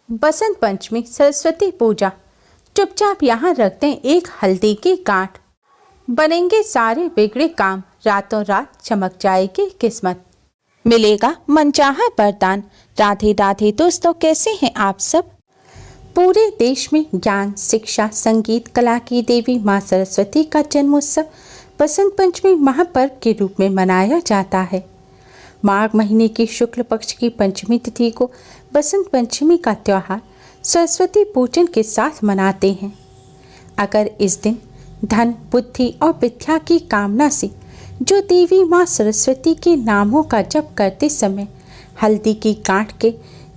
बसंत पंचमी सरस्वती पूजा। चुपचाप यहाँ रख दें एक हल्दी की गांठ, बनेंगे सारे बिगड़े काम, रातों रात चमक जाएगी किस्मत, मिलेगा मनचाहा वरदान। राधे राधे दोस्तों, कैसे हैं आप सब। पूरे देश में ज्ञान, शिक्षा, संगीत, कला की देवी माँ सरस्वती का जन्मोत्सव बसंत पंचमी महापर्व के रूप में मनाया जाता है। माघ महीने की शुक्ल पक्ष की पंचमी तिथि को बसंत पंचमी का त्यौहार सरस्वती पूजन के साथ मनाते हैं। अगर इस दिन धन, बुद्धि और विद्या की कामना से जो देवी माँ सरस्वती के नामों का जप करते समय हल्दी की गांठ के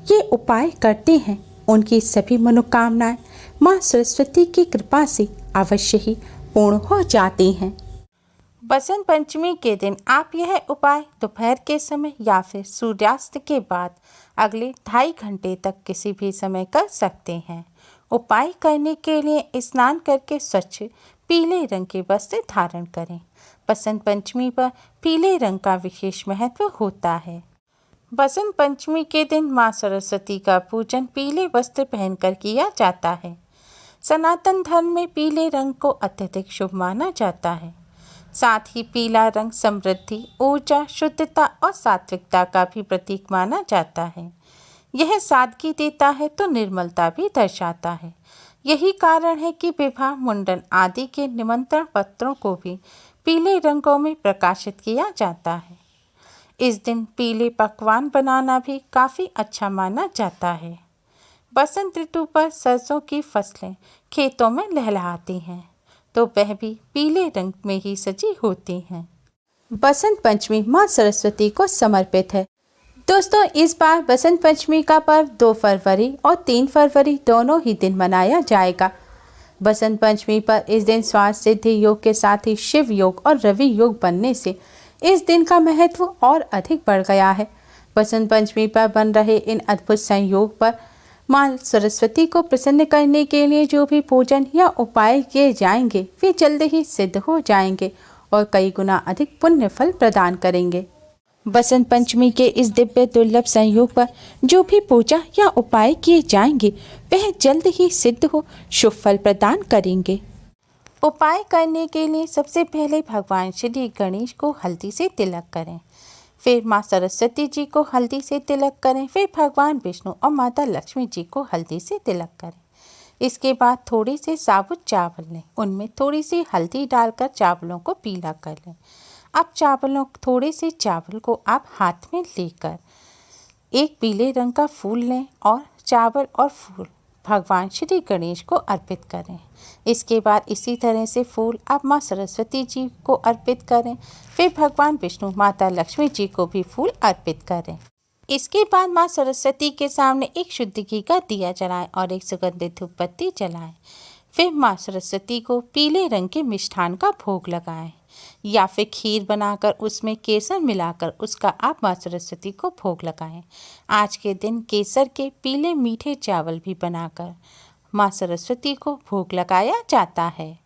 ये उपाय करते हैं, उनकी सभी मनोकामनाएं माँ सरस्वती की कृपा से अवश्य ही पूर्ण हो जाती हैं। बसंत पंचमी के दिन आप यह उपाय दोपहर के समय या फिर सूर्यास्त के बाद अगले 2.5 घंटे तक किसी भी समय कर सकते हैं। उपाय करने के लिए स्नान करके स्वच्छ पीले रंग के वस्त्र धारण करें। बसंत पंचमी पर पीले रंग का विशेष महत्व होता है। बसंत पंचमी के दिन माँ सरस्वती का पूजन पीले वस्त्र पहनकर किया जाता है। सनातन धर्म में पीले रंग को अत्यधिक शुभ माना जाता है। साथ ही पीला रंग समृद्धि, ऊर्जा, शुद्धता और सात्विकता का भी प्रतीक माना जाता है। यह सादगी देता है तो निर्मलता भी दर्शाता है। यही कारण है कि विवाह, मुंडन आदि के निमंत्रण पत्रों को भी पीले रंगों में प्रकाशित किया जाता है। इस दिन पीले पकवान बनाना भी काफ़ी अच्छा माना जाता है। बसंत ऋतु पर सरसों की फसलें खेतों में लहलहाती हैं तो वह भी पीले रंग में ही सजी होती हैं। बसंत पंचमी माँ सरस्वती को समर्पित है। दोस्तों, इस बार बसंत पंचमी का पर्व 2 फरवरी और 3 फरवरी दोनों ही दिन मनाया जाएगा। बसंत पंचमी पर इस दिन स्वास्थ्य सिद्धि योग के साथ ही शिव योग और रवि योग बनने से इस दिन का महत्व और अधिक बढ़ गया है। बसंत पंचमी पर बन रहे इन अद्भुत संयोग पर माँ सरस्वती को प्रसन्न करने के लिए जो भी पूजन या उपाय किए जाएंगे वे जल्द ही सिद्ध हो जाएंगे और कई गुना अधिक पुण्य फल प्रदान करेंगे। बसंत पंचमी के इस दिव्य दुर्लभ संयोग पर जो भी पूजा या उपाय किए जाएंगे वह जल्द ही सिद्ध हो शुभ फल प्रदान करेंगे। उपाय करने के लिए सबसे पहले भगवान श्री गणेश को हल्दी से तिलक करें, फिर माँ सरस्वती जी को हल्दी से तिलक करें, फिर भगवान विष्णु और माता लक्ष्मी जी को हल्दी से तिलक करें। इसके बाद थोड़ी से साबुत चावल लें, उनमें थोड़ी सी हल्दी डालकर चावलों को पीला कर लें। अब थोड़े से चावल को आप हाथ में लेकर एक पीले रंग का फूल लें और चावल और फूल भगवान श्री गणेश को अर्पित करें। इसके बाद इसी तरह से फूल आप माँ सरस्वती जी को अर्पित करें, फिर भगवान विष्णु, माता लक्ष्मी जी को भी फूल अर्पित करें। इसके बाद माँ सरस्वती के सामने एक शुद्ध घी का दिया जलाएं और एक सुगंधित धूप बत्ती जलाएं। फिर माँ सरस्वती को पीले रंग के मिष्ठान का भोग लगाएं या फिर खीर बनाकर उसमें केसर मिलाकर उसका आप माँ सरस्वती को भोग लगाएं। आज के दिन केसर के पीले मीठे चावल भी बनाकर माँ सरस्वती को भोग लगाया जाता है।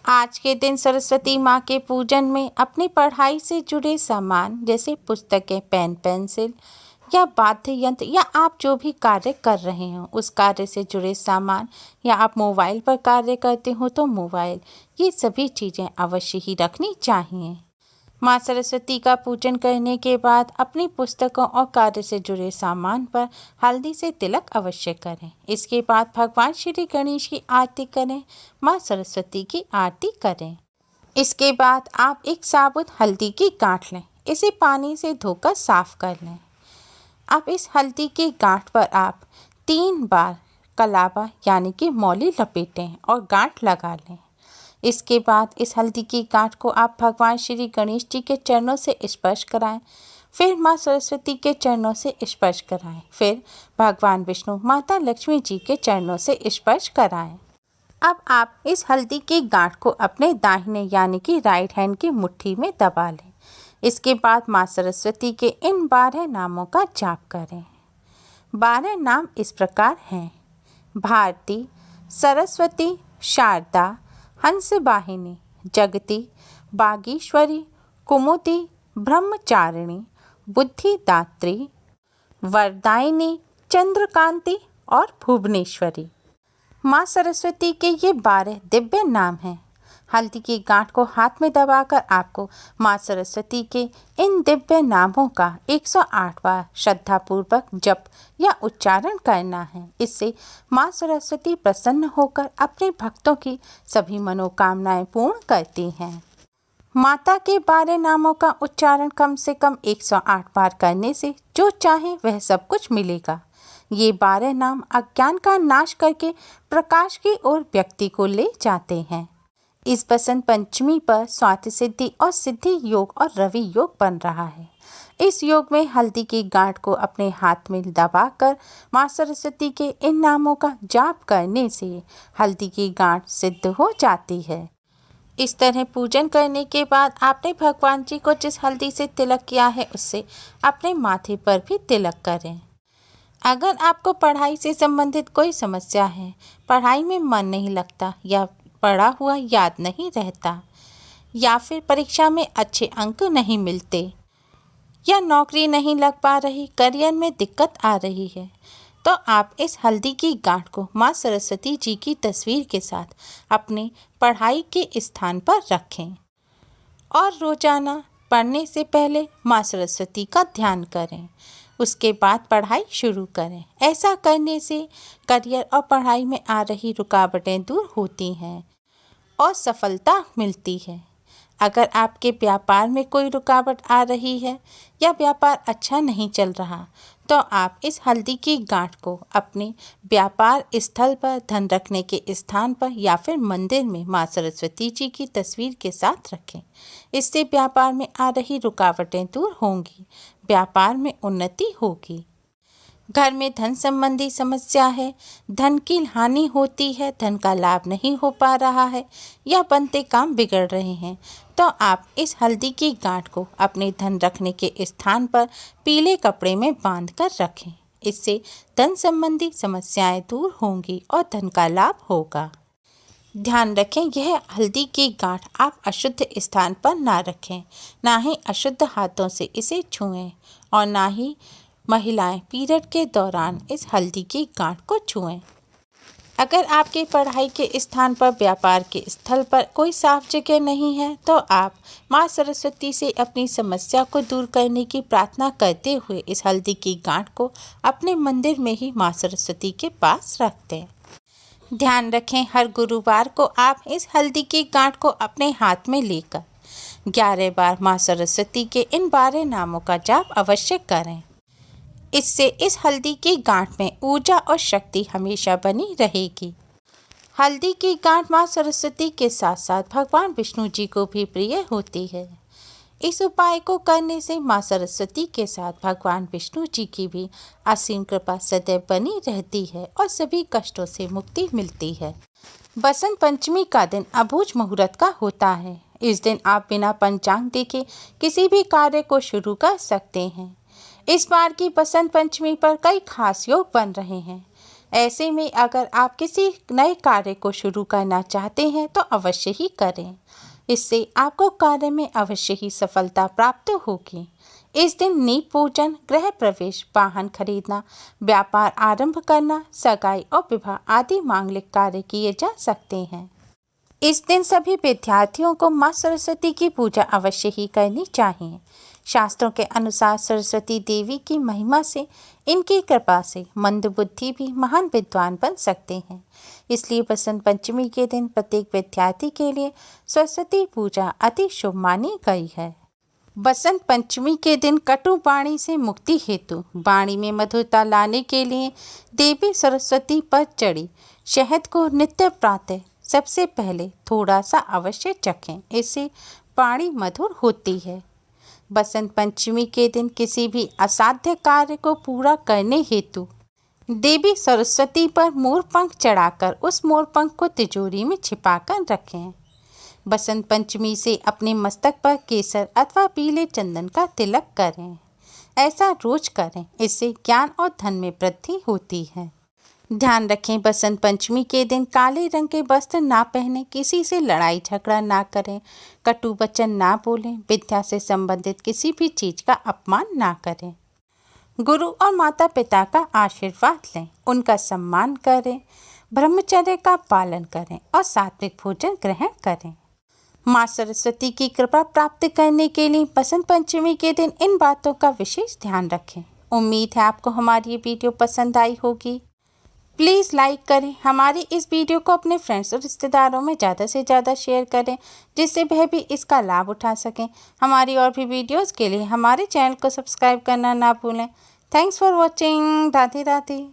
आज के दिन सरस्वती माँ के पूजन में अपनी पढ़ाई से जुड़े सामान जैसे पुस्तकें, पेन, पेंसिल या वाद्य यंत्र या आप जो भी कार्य कर रहे हो उस कार्य से जुड़े सामान या आप मोबाइल पर कार्य करते हो तो मोबाइल, ये सभी चीज़ें अवश्य ही रखनी चाहिए। माँ सरस्वती का पूजन करने के बाद अपनी पुस्तकों और कार्य से जुड़े सामान पर हल्दी से तिलक अवश्य करें। इसके बाद भगवान श्री गणेश की आरती करें, माँ सरस्वती की आरती करें। इसके बाद आप एक साबुत हल्दी की गांठ लें, इसे पानी से धोकर साफ कर लें। अब इस हल्दी की गांठ पर आप 3 बार कलावा यानी कि मौली लपेटें और गांठ लगा लें। इसके बाद इस हल्दी की गांठ को आप भगवान श्री गणेश जी के चरणों से स्पर्श कराएं, फिर माँ सरस्वती के चरणों से स्पर्श कराएं, फिर भगवान विष्णु, माता लक्ष्मी जी के चरणों से स्पर्श कराएं। अब आप इस हल्दी की गांठ को अपने दाहिने यानी कि राइट हैंड की मुट्ठी में दबा लें। इसके बाद माँ सरस्वती के इन 12 नामों का जाप करें। 12 नाम इस प्रकार हैं: भारती, सरस्वती, शारदा, हंसवाहिनी, जगती, बागीश्वरी, कुमुदी, ब्रह्मचारिणी, बुद्धिदात्री, वरदायिनी, चंद्रकांति, और भुवनेश्वरी। माँ सरस्वती के ये 12 दिव्य नाम हैं। हल्दी की गांठ को हाथ में दबाकर आपको माँ सरस्वती के इन दिव्य नामों का 108 बार श्रद्धापूर्वक जप या उच्चारण करना है। इससे माँ सरस्वती प्रसन्न होकर अपने भक्तों की सभी मनोकामनाएं पूर्ण करती हैं। माता के 12 नामों का उच्चारण कम से कम 108 बार करने से जो चाहे वह सब कुछ मिलेगा। ये 12 नाम अज्ञान का नाश करके प्रकाश की ओर व्यक्ति को ले जाते हैं। इस बसंत पंचमी पर स्वाति सिद्धि और सिद्धि योग और रवि योग बन रहा है। इस योग में हल्दी की गांठ को अपने हाथ में दबाकर माँ सरस्वती के इन नामों का जाप करने से हल्दी की गांठ सिद्ध हो जाती है। इस तरह पूजन करने के बाद आपने भगवान जी को जिस हल्दी से तिलक किया है उससे अपने माथे पर भी तिलक करें। अगर आपको पढ़ाई से संबंधित कोई समस्या है, पढ़ाई में मन नहीं लगता या पढ़ा हुआ याद नहीं रहता या फिर परीक्षा में अच्छे अंक नहीं मिलते या नौकरी नहीं लग पा रही, करियर में दिक्कत आ रही है, तो आप इस हल्दी की गांठ को माँ सरस्वती जी की तस्वीर के साथ अपने पढ़ाई के स्थान पर रखें और रोजाना पढ़ने से पहले माँ सरस्वती का ध्यान करें। उसके बाद पढ़ाई शुरू करें। ऐसा करने से करियर और पढ़ाई में आ रही रुकावटें दूर होती हैं और सफलता मिलती है। अगर आपके व्यापार में कोई रुकावट आ रही है या व्यापार अच्छा नहीं चल रहा, तो आप इस हल्दी की गांठ को अपने व्यापार स्थल पर, धन रखने के स्थान पर या फिर मंदिर में माँ सरस्वती जी की तस्वीर के साथ रखें। इससे व्यापार में आ रही रुकावटें दूर होंगी, व्यापार में उन्नति होगी। घर में धन संबंधी समस्या है, धन की हानि होती है, धन का लाभ नहीं हो पा रहा है या बनते काम बिगड़ रहे हैं, तो आप इस हल्दी की गांठ को अपने धन रखने के स्थान पर पीले कपड़े में बांध कर रखें। इससे धन संबंधी समस्याएं दूर होंगी और धन का लाभ होगा। ध्यान रखें, यह हल्दी की गांठ आप अशुद्ध स्थान पर ना रखें, ना ही अशुद्ध हाथों से इसे छुएं और ना ही महिलाएं पीरियड के दौरान इस हल्दी की गांठ को छुएं। अगर आपके पढ़ाई के स्थान पर, व्यापार के स्थल पर कोई साफ जगह नहीं है, तो आप माँ सरस्वती से अपनी समस्या को दूर करने की प्रार्थना करते हुए इस हल्दी की गांठ को अपने मंदिर में ही माँ सरस्वती के पास रख दें। ध्यान रखें, हर गुरुवार को आप इस हल्दी की गांठ को अपने हाथ में लेकर 11 बार माँ सरस्वती के इन 12 नामों का जाप अवश्य करें। इससे इस हल्दी की गांठ में ऊर्जा और शक्ति हमेशा बनी रहेगी। हल्दी की गांठ माँ सरस्वती के साथ साथ भगवान विष्णु जी को भी प्रिय होती है। इस उपाय को करने से माँ सरस्वती के साथ भगवान विष्णु जी की भी असीम कृपा सदैव बनी रहती है और सभी कष्टों से मुक्ति मिलती है। बसंत पंचमी का दिन अबूझ मुहूर्त का होता है। इस दिन आप बिना पंचांग देखे किसी भी कार्य को शुरू कर सकते हैं। इस बार की बसंत पंचमी पर कई खास योग बन रहे हैं। ऐसे में अगर आप किसी नए कार्य को शुरू करना चाहते हैं तो अवश्य ही करें। इससे आपको कार्य में अवश्य ही सफलता प्राप्त होगी। इस दिन नींव पूजन, गृह प्रवेश, वाहन खरीदना, व्यापार आरंभ करना, सगाई और विवाह आदि मांगलिक कार्य किए जा सकते हैं। इस दिन सभी विद्यार्थियों को माँ सरस्वती की पूजा अवश्य ही करनी चाहिए। शास्त्रों के अनुसार सरस्वती देवी की महिमा से, इनकी कृपा से मंदबुद्धि भी महान विद्वान बन सकते हैं। इसलिए बसंत पंचमी के दिन प्रत्येक विद्यार्थी के लिए सरस्वती पूजा अति शुभ मानी गई है। बसंत पंचमी के दिन कटु वाणी से मुक्ति हेतु वाणी में मधुरता लाने के लिए देवी सरस्वती पर चढ़ी शहद को नित्य प्रातः सबसे पहले थोड़ा सा अवश्य चखें। इससे वाणी मधुर होती है। बसंत पंचमी के दिन किसी भी असाध्य कार्य को पूरा करने हेतु देवी सरस्वती पर मोरपंख चढ़ाकर उस मोरपंख को तिजोरी में छिपाकर रखें। बसंत पंचमी से अपने मस्तक पर केसर अथवा पीले चंदन का तिलक करें। ऐसा रोज करें, इससे ज्ञान और धन में वृद्धि होती है। ध्यान रखें, बसंत पंचमी के दिन काले रंग के वस्त्र ना पहने, किसी से लड़ाई झगड़ा ना करें, कटु वचन ना बोलें, विद्या से संबंधित किसी भी चीज का अपमान ना करें। गुरु और माता पिता का आशीर्वाद लें, उनका सम्मान करें, ब्रह्मचर्य का पालन करें और सात्विक भोजन ग्रहण करें। माँ सरस्वती की कृपा प्राप्त करने के लिए बसंत पंचमी के दिन इन बातों का विशेष ध्यान रखें। उम्मीद है आपको हमारी ये वीडियो पसंद आई होगी। प्लीज़ लाइक करें, हमारी इस वीडियो को अपने फ्रेंड्स और रिश्तेदारों में ज़्यादा से ज़्यादा शेयर करें, जिससे वह भी इसका लाभ उठा सकें। हमारी और भी वीडियोस के लिए हमारे चैनल को सब्सक्राइब करना ना भूलें। Thanks for watching. Radhe Radhe.